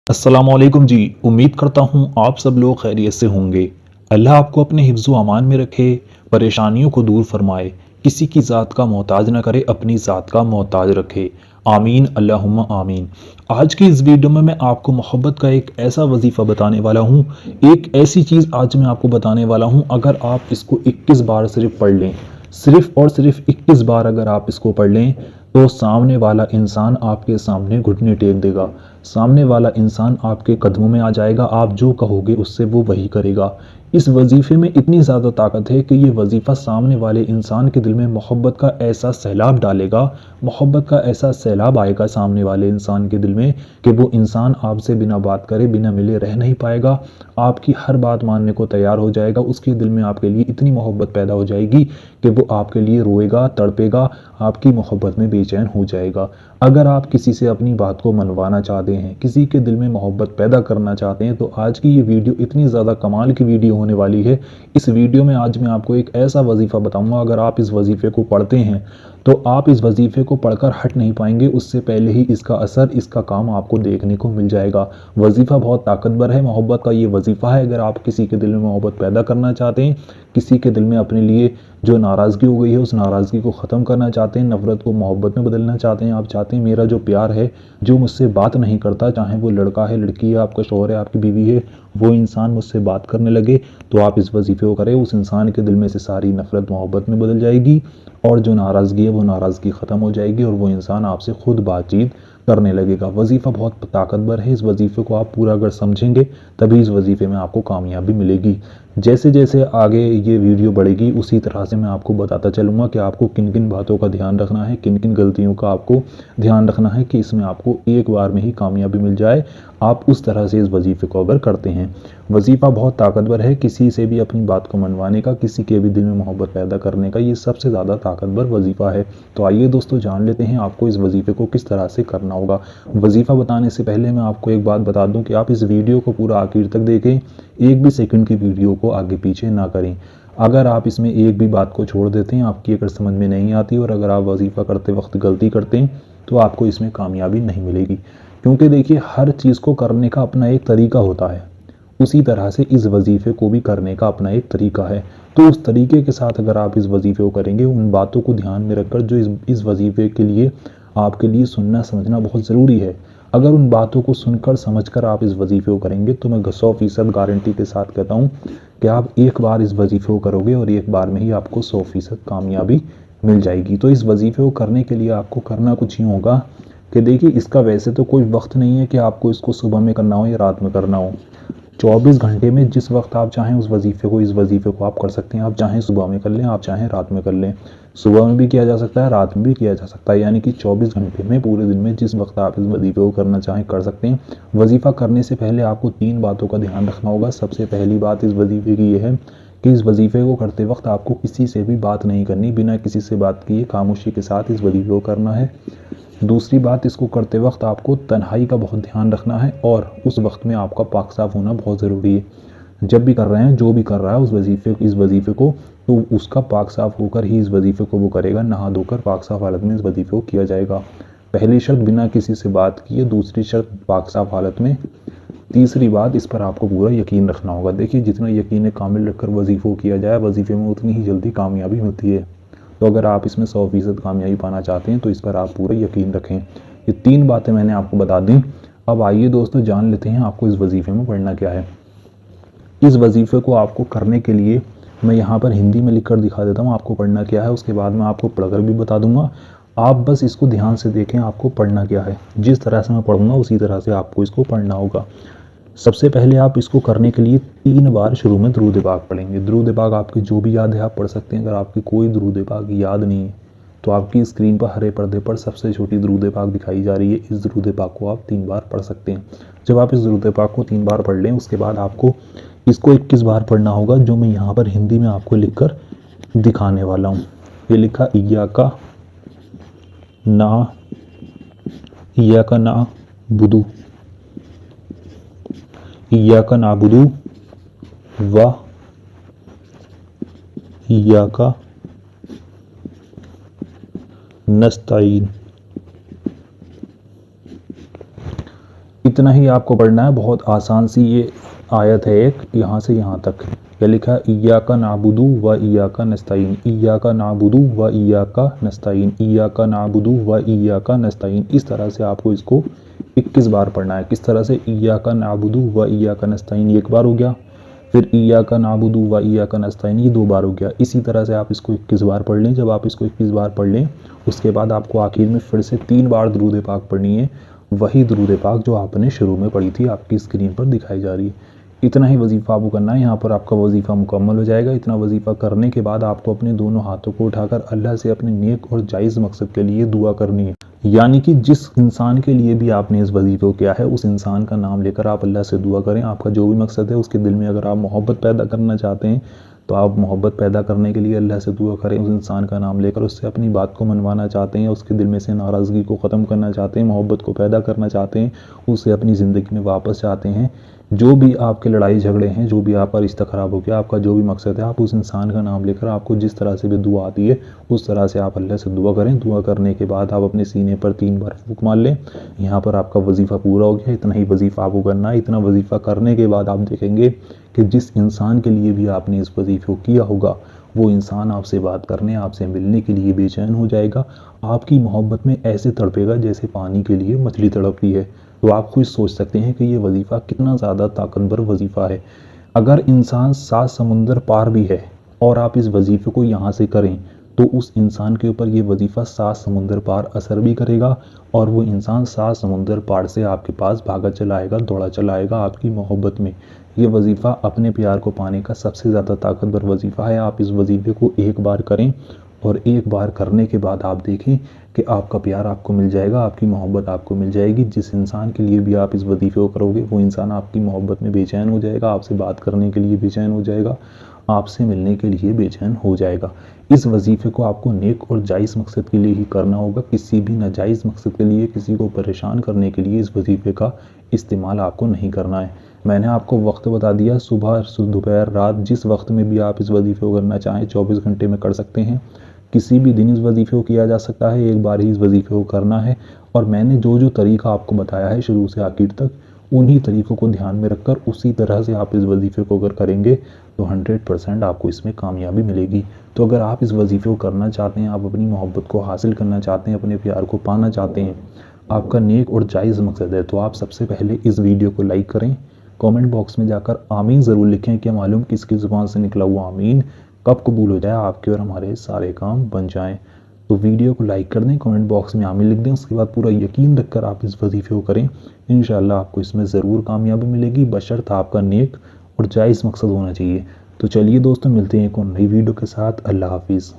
अस्सलामुअलैकुम जी। उम्मीद करता हूँ आप सब लोग खैरियत से होंगे। अल्लाह आपको अपने हिफ्ज़ व अमान में रखे, परेशानियों को दूर फरमाए, किसी की ज़ात का मोहताज न करे, अपनी ज़ात का मोहताज रखे। आमीन अल्लाहुम्मा आमीन। आज की इस वीडियो में मैं आपको मोहब्बत का एक ऐसा वजीफ़ा बताने वाला हूँ, एक ऐसी चीज़ आज मैं आपको बताने वाला हूँ, अगर आप इसको 21 बार सिर्फ पढ़ लें, सिर्फ और सिर्फ 21 बार अगर आप इसको पढ़ लें, तो सामने वाला इंसान आपके सामने घुटने टेक देगा। सामने वाला इंसान आपके कदमों में आ जाएगा, आप जो कहोगे उससे वो वही करेगा। इस वजीफ़े में इतनी ज़्यादा ताकत है कि ये वजीफ़ा सामने वाले इंसान के दिल में मोहब्बत का ऐसा सैलाब डालेगा, मोहब्बत का ऐसा सैलाब आएगा सामने वाले इंसान के दिल में कि वो इंसान आपसे बिना बात करे, बिना मिले रह नहीं पाएगा। आपकी हर बात मानने को तैयार हो जाएगा। उसके दिल में आपके लिए इतनी मोहब्बत पैदा हो जाएगी कि वो आपके लिए रोएगा, तड़पेगा, आपकी मोहब्बत में बेचैन हो जाएगा। अगर आप किसी से अपनी बात को मनवाना चाहते हैं, किसी के दिल में मोहब्बत पैदा करना चाहते हैं, तो आज की ये वीडियो इतनी ज़्यादा कमाल की वीडियो होने वाली है। इस वीडियो में आज मैं आपको एक ऐसा वजीफ़ा बताऊंगा, अगर आप इस वजीफ़े को पढ़ते हैं तो आप इस वजीफ़े को पढ़कर हट नहीं पाएंगे। उससे पहले ही इसका असर, इसका काम आपको देखने को मिल जाएगा। वजीफ़ा बहुत ताकतवर है, मोहब्बत का ये वजीफ़ा है। अगर आप किसी के दिल में मोहब्बत पैदा करना चाहते हैं, किसी के दिल में अपने लिए जो नाराज़गी हो गई है उस नाराज़गी को ख़त्म करना चाहते हैं, नफ़रत को मोहब्बत में बदलना चाहते हैं, आप चाहते हैं मेरा जो प्यार है, जो मुझसे बात नहीं करता, चाहे वो लड़का है, लड़की है, आपका शौहर है, आपकी बीवी है, वो इंसान मुझसे बात करने लगे, तो आप इस वजीफ़े को करें। उस इंसान के दिल में से सारी नफ़रत मोहब्बत में बदल जाएगी और जो नाराज़गी है वो नाराज़गी ख़त्म हो जाएगी और वो इंसान आपसे खुद बातचीत करने लगेगा। वजीफ़ा बहुत ताकतवर है। इस वजीफ़े को आप पूरा अगर समझेंगे तभी इस वजीफ़े में आपको कामयाबी मिलेगी। जैसे जैसे आगे ये वीडियो बढ़ेगी उसी तरह से मैं आपको बताता चलूँगा कि आपको किन किन बातों का ध्यान रखना है, किन किन गलतियों का आपको ध्यान रखना है कि इसमें आपको एक बार में ही कामयाबी मिल जाए, आप उस तरह से इस वजीफ़े को अगर करते हैं। वजीफ़ा बहुत ताकतवर है, किसी से भी अपनी बात को मनवाने का, किसी के भी दिल में मोहब्बत पैदा करने का ये सबसे ज़्यादा ताकतवर वजीफ़ा है। तो आइए दोस्तों जान लेते हैं आपको इस वजीफ़े को किस तरह से करना होगा। वजीफ़ा बताने से पहले मैं आपको एक बात बता दूं कि आप इस वीडियो को पूरा आखिर तक देखें, एक भी सेकंड की वीडियो को आगे पीछे ना करें। अगर आप इसमें एक भी बात को छोड़ देते हैं, आपकी अगर समझ में नहीं आती और अगर आप वजीफ़ा करते वक्त गलती करते हैं, तो आपको इसमें कामयाबी नहीं मिलेगी। क्योंकि देखिए, हर चीज़ को करने का अपना एक तरीका होता है, उसी तरह से इस वजीफ़े को भी करने का अपना एक तरीका है। तो उस तरीके के साथ अगर आप इस वजीफ़े को करेंगे, उन बातों को ध्यान में रखकर जो इस वजीफ़े के लिए आपके लिए सुनना समझना बहुत ज़रूरी है, अगर उन बातों को सुनकर समझकर आप इस वजीफ़े को करेंगे, तो मैं 100% गारंटी के साथ कहता हूँ कि आप एक बार इस वजीफ़े को करोगे और एक बार में ही आपको 100% कामयाबी मिल जाएगी। तो इस वजीफ़े को करने के लिए आपको करना कुछ यूँ होगा कि देखिए, इसका वैसे तो कोई वक्त नहीं है कि आपको इसको सुबह में करना हो या रात में करना हो। 24 घंटे में जिस वक्त आप चाहें उस वजीफ़े को, इस वजीफ़े को आप कर सकते हैं। आप चाहें सुबह में कर लें, आप चाहें रात में कर लें। सुबह में भी किया जा सकता है, रात में भी किया जा सकता है, यानी कि 24 घंटे में, पूरे दिन में जिस वक्त आप इस वजीफ़े को करना चाहें कर सकते हैं। वजीफ़ा करने से पहले आपको 3 बातों का ध्यान रखना होगा। सबसे पहली बात इस वजीफ़े की ये है कि इस वजीफ़े को करते वक्त आपको किसी से भी बात नहीं करनी, बिना किसी से बात किए खामोशी के साथ इस वजीफ़े को करना है। दूसरी बात, इसको करते वक्त आपको तन्हाई का बहुत ध्यान रखना है और उस वक्त में आपका पाक साफ़ होना बहुत ज़रूरी है। जब भी कर रहे हैं, जो भी कर रहा है इस वजीफ़े को, तो उसका पाक साफ़ होकर ही इस वजीफ़े को वो करेगा। नहा धोकर पाक साफ़ हालत में इस वजीफ़े को किया जाएगा। पहली शर्त, बिना किसी से बात किए। दूसरी शर्त, पाक साफ़ हालत में। तीसरी बात, इस पर आपको पूरा यकीन रखना होगा। देखिए, जितना यकीन कामिल रखकर वजीफ़े को किया जाए, वजीफ़े में उतनी ही जल्दी कामयाबी मिलती है। तो अगर आप इसमें 100% कामयाबी पाना चाहते हैं तो इस पर आप पूरा यकीन रखें। ये 3 बातें मैंने आपको बता दी। अब आइए दोस्तों जान लेते हैं आपको इस वजीफ़े में पढ़ना क्या है। इस वजीफ़े को आपको करने के लिए मैं यहाँ पर हिंदी में लिख कर दिखा देता हूँ आपको पढ़ना क्या है, उसके बाद मैं आपको पढ़कर भी बता दूंगा। आप बस इसको ध्यान से देखें आपको पढ़ना क्या है। जिस तरह से मैं पढ़ूंगा उसी तरह से आपको इसको पढ़ना होगा। सबसे पहले आप इसको करने के लिए 3 बार शुरू में दुरूद पाक पढ़ेंगे। दुरूद पाक आपकी जो भी याद है आप पढ़ सकते हैं। अगर आपकी कोई दुरूद पाक याद नहीं है तो आपकी स्क्रीन पर हरे पर्दे पर सबसे छोटी दुरूद पाक दिखाई जा रही है, इस दुरूद पाक को आप 3 बार पढ़ सकते हैं। जब आप इस दुरूद पाक को 3 बार पढ़ लें, उसके बाद आपको इसको 21 बार पढ़ना होगा, जो मैं यहाँ पर हिंदी में आपको लिख कर दिखाने वाला हूँ। ये लिखा, इय्याका नअबुदु इय्याका नअबुदु व इय्याका नस्तईन। इतना ही आपको पढ़ना है। बहुत आसान सी ये आयत है एक, यहाँ से यहाँ तक। क्या लिखा है? इय्याका नाबुदु व इय्याका नस्तईन, इय्याका नाबुदु व इय्याका नस्तईन, इय्याका नाबुदु व इय्याका नस्तईन। इस तरह से आपको इसको 21 बार पढ़ना है। किस तरह से? इय्याका नाबुदु व इय्याका नस्तईन, ये एक बार हो गया। फिर इय्याका नाबुदु व इय्याका नस्तईन, ये 2 बार हो गया। इसी तरह से आप इसको 21 बार पढ़ लें। जब आप इसको 21 बार पढ़ लें, उसके बाद आपको आखिर में फिर से 3 बार दुरूद पाक पढ़नी है। वही दुरूद पाक जो आपने शुरू में पढ़ी थी, आपकी स्क्रीन पर दिखाई जा रही है। इतना ही वजीफ़ा आपको करना है। यहाँ पर आपका वजीफ़ा मुकम्मल हो जाएगा। इतना वजीफ़ा करने के बाद आपको अपने दोनों हाथों को उठाकर अल्लाह से अपने नेक और जायज़ मकसद के लिए दुआ करनी है। यानी कि जिस इंसान के लिए भी आपने इस वजीफ़े को किया है, उस इंसान का नाम लेकर आप अल्लाह से दुआ करें। आपका जो भी मकसद है उसके दिल में अगर आप मोहब्बत पैदा करना चाहते हैं, तो आप मोहब्बत पैदा करने के लिए अल्लाह से दुआ करें। उस इंसान का नाम लेकर उससे अपनी बात को मनवाना चाहते हैं, उसके दिल में से नाराज़गी को ख़त्म करना चाहते हैं, मोहब्बत को पैदा करना चाहते हैं, उसे अपनी ज़िंदगी में वापस चाहते हैं। जो भी आपके लड़ाई झगड़े हैं, जो भी आपका रिश्ता ख़राब हो गया, आपका जो भी मकसद है, आप उस इंसान का नाम लेकर आपको जिस तरह से भी दुआ आती है उस तरह से आप अल्लाह से दुआ करें। दुआ करने के बाद आप अपने सीने पर 3 बार फूंक मार लें। यहाँ पर आपका वजीफ़ा पूरा हो गया। इतना ही वजीफ़ा आपको करना है। इतना वजीफ़ा करने के बाद आप देखेंगे कि जिस इंसान के लिए भी आपने इस वजीफ़े को किया होगा, वो इंसान आपसे बात करने, आपसे मिलने के लिए बेचैन हो जाएगा। आपकी मोहब्बत में ऐसे तड़पेगा जैसे पानी के लिए मछली तड़पती है। तो आप खुद सोच सकते हैं कि ये वजीफ़ा कितना ज़्यादा ताकतवर वजीफ़ा है। अगर इंसान 7 समुंदर पार भी है और आप इस वजीफ़े को यहाँ से करें, तो उस इंसान के ऊपर ये वजीफ़ा 7 समुंदर पार असर भी करेगा और वो इंसान 7 समुंदर पार से आपके पास भागा चला आएगा, दौड़ा चला आएगा आपकी मोहब्बत में। ये वजीफ़ा अपने प्यार को पाने का सबसे ज़्यादा ताकतवर वजीफ़ा है। आप इस वजीफ़े को एक बार करें और एक बार करने के बाद आप देखें कि आपका प्यार आपको मिल जाएगा, आपकी मोहब्बत आपको मिल जाएगी। जिस इंसान के लिए भी आप इस वजीफ़े को करोगे, वो इंसान आपकी मोहब्बत में बेचैन हो जाएगा, आपसे बात करने के लिए बेचैन हो जाएगा, आपसे मिलने के लिए बेचैन हो जाएगा। इस वजीफ़े को आपको नेक और जायज़ मकसद के लिए ही करना होगा। किसी भी नाजायज़ मकसद के लिए, किसी को परेशान करने के लिए इस वजीफ़े का इस्तेमाल आपको नहीं करना है। मैंने आपको वक्त बता दिया, सुबह, दोपहर, रात, जिस वक्त में भी आप इस वजीफ़े को करना चाहें 24 घंटे में कर सकते हैं। किसी भी दिन इस वजीफ़े को किया जा सकता है। एक बार ही इस वजीफ़े को करना है। और मैंने जो जो तरीका आपको बताया है शुरू से आखिर तक, उन्हीं तरीक़ों को ध्यान में रखकर उसी तरह से आप इस वजीफ़े को अगर करेंगे तो 100% आपको इसमें कामयाबी मिलेगी। तो अगर आप इस वजीफ़े को करना चाहते हैं, आप अपनी मोहब्बत को हासिल करना चाहते हैं, अपने प्यार को पाना चाहते हैं, आपका नेक और जायज़ मकसद है, तो आप सबसे पहले इस वीडियो को लाइक करें। कमेंट बॉक्स में जाकर आमीन ज़रूर लिखें कि मालूम किसकी ज़ुबान से निकला हुआ आमीन कब कबूल हो जाए, आपके और हमारे सारे काम बन जाएं। तो वीडियो को लाइक कर दें, कमेंट बॉक्स में आमीन लिख दें। उसके बाद पूरा यकीन रखकर आप इस वजीफ़े को करें। इंशाअल्लाह आपको इसमें ज़रूर कामयाबी मिलेगी, बशर्त आपका नेक और जायज़ मकसद होना चाहिए। तो चलिए दोस्तों, मिलते हैं एक और नई वीडियो के साथ। अल्लाह हाफिज़।